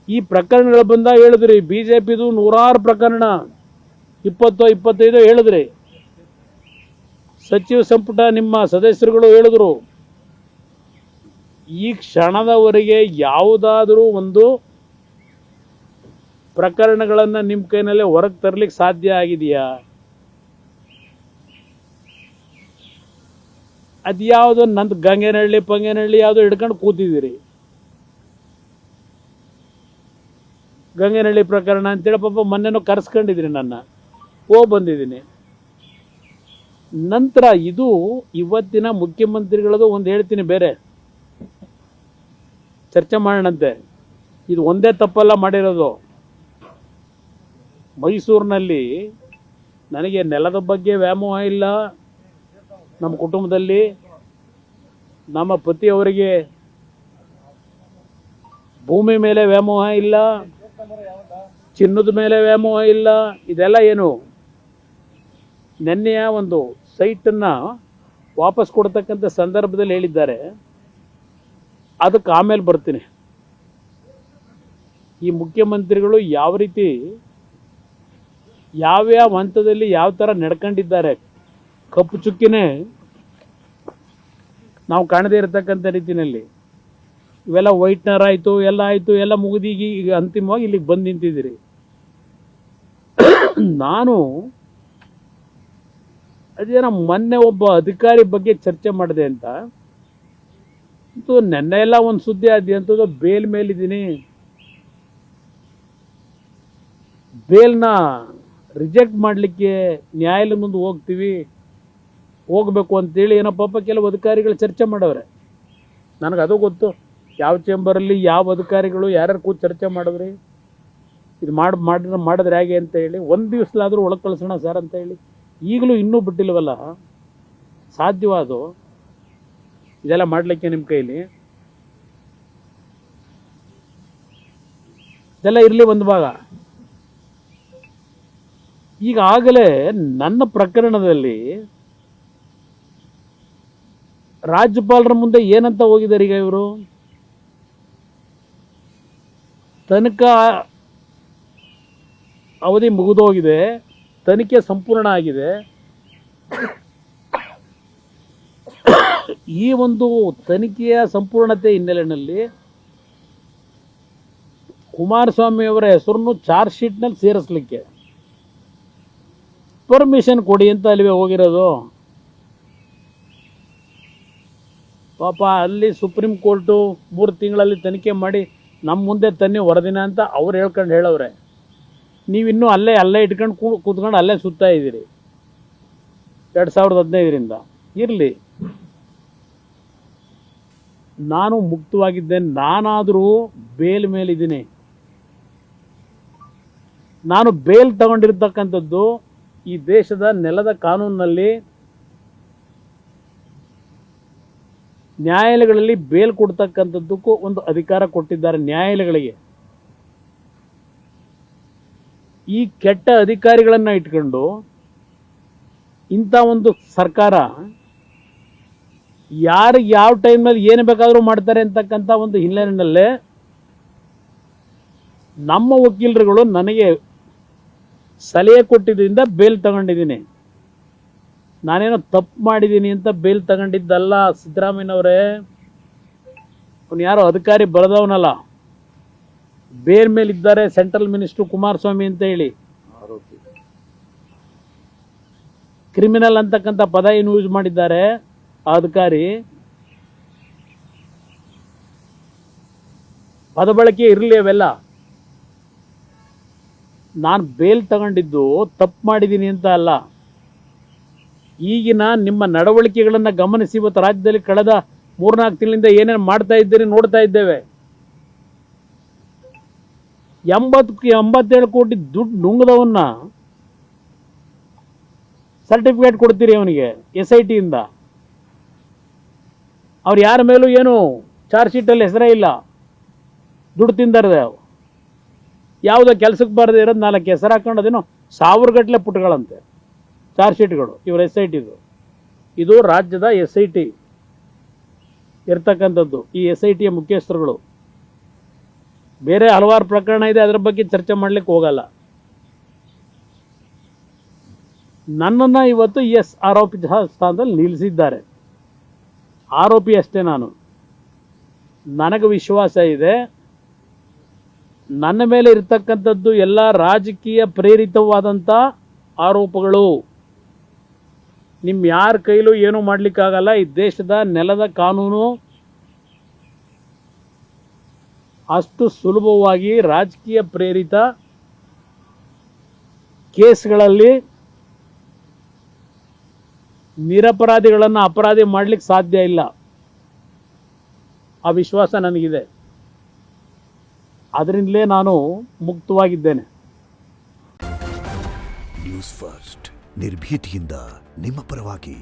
ಈ ಪ್ರಕರಣಗಳು ಬಂದಾಗ ಹೇಳಿದ್ರಿ, ಬಿಜೆಪಿದು ನೂರಾರು ಪ್ರಕರಣ, 20-25 ಹೇಳಿದ್ರಿ, ಸಚಿವ ಸಂಪುಟ ನಿಮ್ಮ ಸದಸ್ಯರುಗಳು ಹೇಳಿದ್ರು. ಈ ಕ್ಷಣದವರೆಗೆ ಯಾವುದಾದರೂ ಒಂದು ಪ್ರಕರಣಗಳನ್ನು ನಿಮ್ಮ ಕೈನಲ್ಲೇ ಹೊರಗೆ ತರಲಿಕ್ಕೆ ಸಾಧ್ಯ ಆಗಿದೆಯಾ? ಅದ್ಯಾವುದೋ ನಂದು ಗಂಗೇನಹಳ್ಳಿ ಪಂಗೇನಹಳ್ಳಿ ಯಾವುದೋ ಹಿಡ್ಕೊಂಡು ಕೂತಿದ್ದೀರಿ. ಗಂಗೇನಹಳ್ಳಿ ಪ್ರಕರಣ ಅಂತೇಳಿ ಪಾಪ ಮೊನ್ನೆನೂ ಕರೆಸ್ಕೊಂಡಿದ್ರಿ, ನನ್ನ ಬಂದಿದ್ದೀನಿ. ನಂತರ ಇದು ಇವತ್ತಿನ ಮುಖ್ಯಮಂತ್ರಿಗಳದು ಒಂದು ಹೇಳ್ತೀನಿ, ಬೇರೆ ಚರ್ಚೆ ಮಾಡೋಣಂತೆ. ಇದು ಒಂದೇ ತಪ್ಪಲ್ಲ ಮಾಡಿರೋದು. ಮೈಸೂರಿನಲ್ಲಿ ನನಗೆ ನೆಲದ ಬಗ್ಗೆ ವ್ಯಾಮೋಹ ಇಲ್ಲ, ನಮ್ಮ ಕುಟುಂಬದಲ್ಲಿ ನಮ್ಮ ಪತಿಯವರಿಗೆ ಭೂಮಿ ಮೇಲೆ ವ್ಯಾಮೋಹ ಇಲ್ಲ, ಚಿನ್ನದ ಮೇಲೆ ವ್ಯಾಮೋಹ ಇಲ್ಲ. ಇದೆಲ್ಲ ಏನು, ನೆನ್ನೆಯ ಒಂದು ಸೈಟನ್ನು ವಾಪಸ್ ಕೊಡ್ತಕ್ಕಂಥ ಸಂದರ್ಭದಲ್ಲಿ ಹೇಳಿದ್ದಾರೆ. ಅದಕ್ಕೆ ಆಮೇಲೆ ಬರ್ತೀನಿ. ಈ ಮುಖ್ಯಮಂತ್ರಿಗಳು ಯಾವ ರೀತಿ ಯಾವ್ಯಾವ ಹಂತದಲ್ಲಿ ಯಾವ ಥರ ನಡ್ಕೊಂಡಿದ್ದಾರೆ, ಕಪ್ಪು ಚುಕ್ಕಿನೇ ನಾವು ಕಾಣದೇ ಇರತಕ್ಕಂಥ ರೀತಿಯಲ್ಲಿ. ಇವೆಲ್ಲ ವೈಟ್ನರ್ ಆಯಿತು, ಎಲ್ಲ ಆಯಿತು, ಎಲ್ಲ ಮುಗಿದೀಗಿ ಈಗ ಅಂತಿಮವಾಗಿ ಇಲ್ಲಿಗೆ ಬಂದು ನಿಂತಿದ್ದೀರಿ. ನಾನು ಅದೇನೋ ಮೊನ್ನೆ ಒಬ್ಬ ಅಧಿಕಾರಿ ಬಗ್ಗೆ ಚರ್ಚೆ ಮಾಡಿದೆ ಅಂತ, ನೆನ್ನೆ ಎಲ್ಲ ಒಂದು ಸುದ್ದಿ ಆದ್ಯಂಥದ್ದು, ಬೇಲ್ ಮೇಲಿದ್ದೀನಿ, ಬೇಲ್ನ ರಿಜೆಕ್ಟ್ ಮಾಡಲಿಕ್ಕೆ ನ್ಯಾಯಾಲಯದ ಮುಂದೆ ಹೋಗಬೇಕು ಅಂತೇಳಿ ಏನೋ ಪಾಪ ಕೆಲವು ಅಧಿಕಾರಿಗಳು ಚರ್ಚೆ ಮಾಡವ್ರೆ. ನನಗದು ಗೊತ್ತು, ಯಾವ ಚೇಂಬರಲ್ಲಿ ಯಾವ ಅಧಿಕಾರಿಗಳು ಯಾರ್ಯಾರು ಕೂತು ಚರ್ಚೆ ಮಾಡಿದ್ರಿ, ಇದು ಮಾಡಿದ್ರೆ ಹೇಗೆ ಅಂತ ಹೇಳಿ. ಒಂದು ದಿವಸಲಾದರೂ ಒಳಗೆ ಕಳಿಸೋಣ ಸರ್ ಅಂತ ಹೇಳಿ. ಈಗಲೂ ಇನ್ನೂ ಬಿಟ್ಟಿಲ್ವಲ್ಲ, ಸಾಧ್ಯವಾದು ಇದೆಲ್ಲ ಮಾಡಲಿಕ್ಕೆ ನಿಮ್ಮ ಕೈಲಿ? ಇದೆಲ್ಲ ಇರಲಿ ಒಂದು ಭಾಗ. ಈಗಾಗಲೇ ನನ್ನ ಪ್ರಕರಣದಲ್ಲಿ ರಾಜ್ಯಪಾಲರ ಮುಂದೆ ಏನಂತ ಹೋಗಿದ್ದಾರೆ ಈಗ ಇವರು? ತನಿಖಾ ಅವಧಿ ಮುಗಿದೋಗಿದೆ, ತನಿಖೆ ಸಂಪೂರ್ಣ ಆಗಿದೆ. ಈ ಒಂದು ತನಿಖೆಯ ಸಂಪೂರ್ಣತೆ ಹಿನ್ನೆಲೆಯಲ್ಲಿ ಕುಮಾರಸ್ವಾಮಿ ಅವರ ಹೆಸರನ್ನು ಚಾರ್ಜ್ ಶೀಟ್ನಲ್ಲಿ ಸೇರಿಸಲಿಕ್ಕೆ ಪರ್ಮಿಷನ್ ಕೊಡಿ ಅಂತ ಅಲ್ಲಿವೆ ಹೋಗಿರೋದು. ಪಾಪ ಅಲ್ಲಿ ಸುಪ್ರೀಂ ಕೋರ್ಟು 3 ತಿಂಗಳಲ್ಲಿ ತನಿಖೆ ಮಾಡಿ ನಮ್ಮ ಮುಂದೆ ತನ್ನಿ ವರದಿನ ಅಂತ ಅವ್ರು ಹೇಳವ್ರೆ. ನೀವಿನ್ನೂ ಅಲ್ಲೇ ಇಟ್ಕೊಂಡು ಕೂತ್ಕೊಂಡು ಅಲ್ಲೇ ಸುತ್ತಾ ಇದ್ದೀರಿ 2015ರಿಂದ. ಇರಲಿ, ನಾನು ಮುಕ್ತವಾಗಿದ್ದೇನೆ. ನಾನಾದರೂ ಬೇಲ್ ಮೇಲಿದ್ದೀನಿ. ನಾನು ಬೇಲ್ ತಗೊಂಡಿರ್ತಕ್ಕಂಥದ್ದು ಈ ದೇಶದ ನೆಲದ ಕಾನೂನಿನಲ್ಲಿ ನ್ಯಾಯಾಲಯಗಳಲ್ಲಿ ಬೇಲ್ ಕೊಡ್ತಕ್ಕಂಥದ್ದಕ್ಕೂ ಒಂದು ಅಧಿಕಾರ ಕೊಟ್ಟಿದ್ದಾರೆ ನ್ಯಾಯಾಲಯಗಳಿಗೆ. ಈ ಕೆಟ್ಟ ಅಧಿಕಾರಿಗಳನ್ನ ಇಟ್ಕೊಂಡು ಇಂಥ ಒಂದು ಸರ್ಕಾರ ಯಾರಿಗೆ ಯಾವ ಟೈಮ್ನಲ್ಲಿ ಏನು ಬೇಕಾದರೂ ಮಾಡ್ತಾರೆ ಅಂತಕ್ಕಂಥ ಒಂದು ಹಿನ್ನೆಲೆಯಲ್ಲೇ ನಮ್ಮ ವಕೀಲರುಗಳು ನನಗೆ ಸಲಹೆ ಕೊಟ್ಟಿದ್ದರಿಂದ ಬೇಲ್ ತಗೊಂಡಿದ್ದೀನಿ. ನಾನೇನೋ ತಪ್ಪು ಮಾಡಿದ್ದೀನಿ ಅಂತ ಬೇಲ್ ತಗೊಂಡಿದ್ದಲ್ಲ ಸಿದ್ದರಾಮಯ್ಯನವರೇ. ಅವನು ಯಾರೋ ಅಧಿಕಾರಿ ಬರೆದವನಲ್ಲ, ಬೇಲ್ ಮೇಲಿದ್ದಾರೆ ಸೆಂಟ್ರಲ್ ಮಿನಿಸ್ಟರ್ ಕುಮಾರಸ್ವಾಮಿ ಅಂತ ಹೇಳಿ. ಕ್ರಿಮಿನಲ್ ಅಂತಕ್ಕಂಥ ಪದ ಏನು ಯೂಸ್ ಮಾಡಿದ್ದಾರೆ ಆ ಅಧಿಕಾರಿ. ಪದ ಬಳಕೆ ಇರಲಿ ಅವೆಲ್ಲ. ನಾನು ಬೇಲ್ ತಗೊಂಡಿದ್ದು ತಪ್ಪು ಮಾಡಿದ್ದೀನಿ ಅಂತ ಅಲ್ಲ. ಈಗಿನ ನಿಮ್ಮ ನಡವಳಿಕೆಗಳನ್ನು ಗಮನಿಸಿ ಇವತ್ತು ರಾಜ್ಯದಲ್ಲಿ ಕಳೆದ 3-4 ತಿಂಗಳಿಂದ ಏನೇನು ಮಾಡ್ತಾ ಇದ್ದೀರಿ ನೋಡ್ತಾ ಇದ್ದೇವೆ. 87 ಕೋಟಿ ದುಡ್ಡು ನುಂಗದವನ್ನ ಸರ್ಟಿಫಿಕೇಟ್ ಕೊಡ್ತೀರಿ ಅವನಿಗೆ SITಯಿಂದ. ಅವ್ರು ಯಾರ ಮೇಲೂ ಏನು ಚಾರ್ಜ್ ಶೀಟಲ್ಲಿ ಹೆಸರೇ ಇಲ್ಲ. ದುಡ್ಡು ತಿಂದಾರದೆ ಯಾವುದೋ ಕೆಲಸಕ್ಕೆ ಬರದೇ ಇರೋದು 4 ಹೆಸರು ಹಾಕೊಂಡು ಅದೇನೋ 1000 ಗಟ್ಟಲೆ ಪುಟಗಳಂತೆ ಚಾರ್ಜ್ ಶೀಟ್ಗಳು ಇವ್ರ SITದು. ಇದು ರಾಜ್ಯದ SIT ಇರ್ತಕ್ಕಂಥದ್ದು. ಈ SITಯ ಮುಖ್ಯಸ್ಥರುಗಳು ಬೇರೆ ಹಲವಾರು ಪ್ರಕರಣ ಇದೆ, ಅದರ ಬಗ್ಗೆ ಚರ್ಚೆ ಮಾಡಲಿಕ್ಕೆ ಹೋಗಲ್ಲ. ನನ್ನನ್ನು ಇವತ್ತು ಆರೋಪಿ ಸ್ಥಾನದಲ್ಲಿ ನಿಲ್ಲಿಸಿದ್ದಾರೆ. ಆರೋಪಿ ಅಷ್ಟೇ ನಾನು. ನನಗೆ ವಿಶ್ವಾಸ ಇದೆ, ನನ್ನ ಮೇಲೆ ಇರ್ತಕ್ಕಂಥದ್ದು ಎಲ್ಲ ರಾಜಕೀಯ ಪ್ರೇರಿತವಾದಂಥ ಆರೋಪಗಳು. ನಿಮ್ಮ ಯಾರ ಕೈಲೂ ಏನೂ ಮಾಡಲಿಕ್ಕಾಗಲ್ಲ. ಈ ದೇಶದ ನೆಲದ ಕಾನೂನು ಅಷ್ಟು ಸುಲಭವಾಗಿ ರಾಜಕೀಯ ಪ್ರೇರಿತ ಕೇಸ್ಗಳಲ್ಲಿ ನಿರಪರಾಧಿಗಳನ್ನು ಅಪರಾಧಿ ಮಾಡಲಿಕ್ಕೆ ಸಾಧ್ಯ ಇಲ್ಲ. ಆ ವಿಶ್ವಾಸ ನನಗಿದೆ. ಅದರಿಂದಲೇ ನಾನು ಮುಕ್ತವಾಗಿದ್ದೇನೆ. ನ್ಯೂಸ್ ಫಸ್ಟ್ ನಿರ್ಭೀತಿಯಿಂದ ನಿಮ್ಮ ಪರವಾಗಿ.